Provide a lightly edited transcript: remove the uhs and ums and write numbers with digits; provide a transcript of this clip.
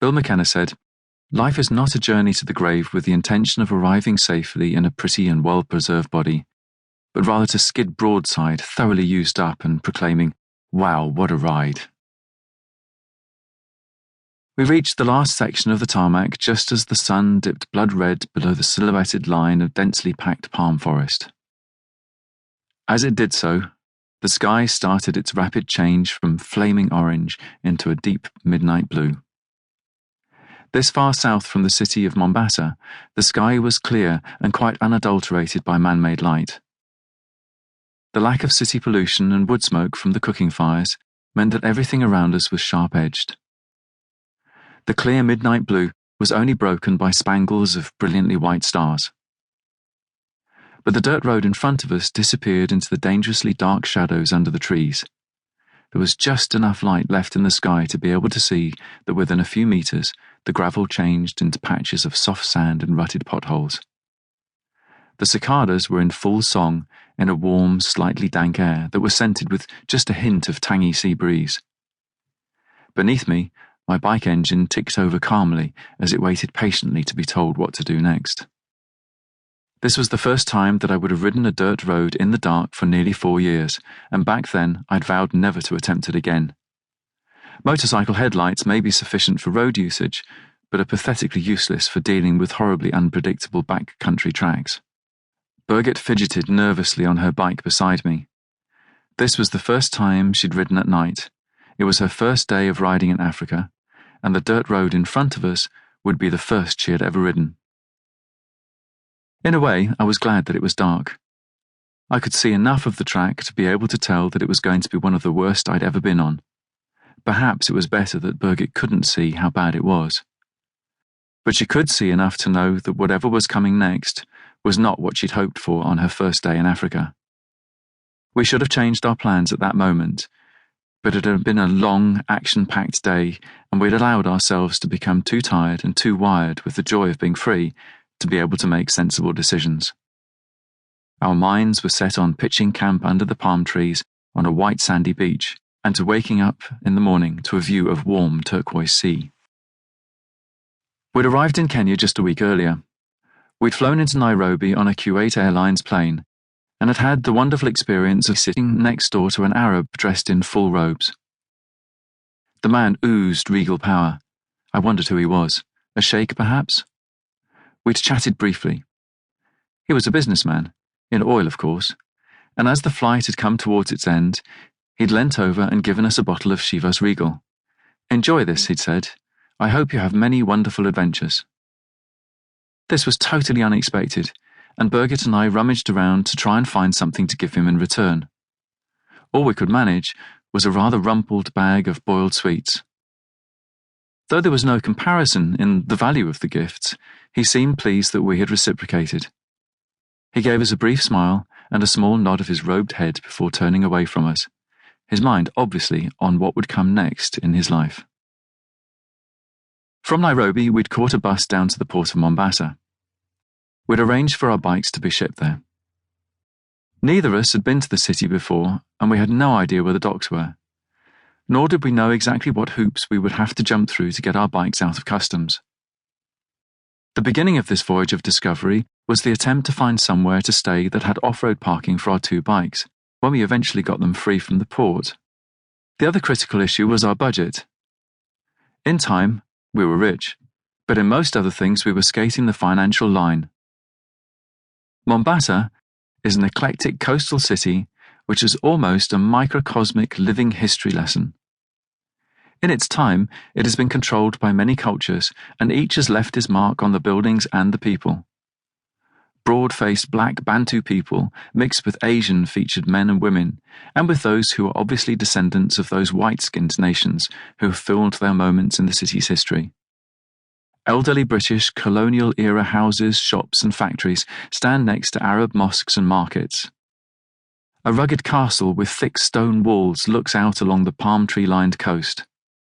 Bill McKenna said, "Life is not a journey to the grave with the intention of arriving safely in a pretty and well-preserved body, but rather to skid broadside, thoroughly used up and proclaiming, 'Wow, what a ride.'" We reached the last section of the tarmac just as the sun dipped blood-red below the silhouetted line of densely packed palm forest. As it did so, the sky started its rapid change from flaming orange into a deep midnight blue. This far south from the city of Mombasa, the sky was clear and quite unadulterated by man-made light. The lack of city pollution and wood smoke from the cooking fires meant that everything around us was sharp-edged. The clear midnight blue was only broken by spangles of brilliantly white stars. But the dirt road in front of us disappeared into the dangerously dark shadows under the trees. There was just enough light left in the sky to be able to see that within a few meters the gravel changed into patches of soft sand and rutted potholes. The cicadas were in full song in a warm, slightly dank air that was scented with just a hint of tangy sea breeze. Beneath me, my bike engine ticked over calmly as it waited patiently to be told what to do next. This was the first time that I would have ridden a dirt road in the dark for nearly 4 years, and back then I'd vowed never to attempt it again. Motorcycle headlights may be sufficient for road usage, but are pathetically useless for dealing with horribly unpredictable backcountry tracks. Birgit fidgeted nervously on her bike beside me. This was the first time she'd ridden at night. It was her first day of riding in Africa, and the dirt road in front of us would be the first she had ever ridden. In a way, I was glad that it was dark. I could see enough of the track to be able to tell that it was going to be one of the worst I'd ever been on. Perhaps it was better that Birgit couldn't see how bad it was. But she could see enough to know that whatever was coming next was not what she'd hoped for on her first day in Africa. We should have changed our plans at that moment, but it had been a long, action-packed day, and we'd allowed ourselves to become too tired and too wired with the joy of being free to be able to make sensible decisions. Our minds were set on pitching camp under the palm trees on a white sandy beach, and to waking up in the morning to a view of warm turquoise sea. We'd arrived in Kenya just a week earlier. We'd flown into Nairobi on a Kuwait Airlines plane, and had had the wonderful experience of sitting next door to an Arab dressed in full robes. The man oozed regal power. I wondered who he was. A sheikh, perhaps? We'd chatted briefly. He was a businessman, in oil of course, and as the flight had come towards its end, he'd leant over and given us a bottle of Chivas Regal. "Enjoy this," he'd said. "I hope you have many wonderful adventures." This was totally unexpected, and Birgit and I rummaged around to try and find something to give him in return. All we could manage was a rather rumpled bag of boiled sweets. Though there was no comparison in the value of the gifts, he seemed pleased that we had reciprocated. He gave us a brief smile and a small nod of his robed head before turning away from us, his mind obviously on what would come next in his life. From Nairobi, we'd caught a bus down to the port of Mombasa. We'd arranged for our bikes to be shipped there. Neither of us had been to the city before, and we had no idea where the docks were. Nor did we know exactly what hoops we would have to jump through to get our bikes out of customs. The beginning of this voyage of discovery was the attempt to find somewhere to stay that had off-road parking for our 2 bikes, when we eventually got them free from the port. The other critical issue was our budget. In time, we were rich, but in most other things we were skating the financial line. Mombasa is an eclectic coastal city which is almost a microcosmic living history lesson. In its time, it has been controlled by many cultures, and each has left his mark on the buildings and the people. Broad-faced black Bantu people mixed with Asian-featured men and women, and with those who are obviously descendants of those white-skinned nations who have filled their moments in the city's history. Elderly British colonial-era houses, shops and factories stand next to Arab mosques and markets. A rugged castle with thick stone walls looks out along the palm tree-lined coast.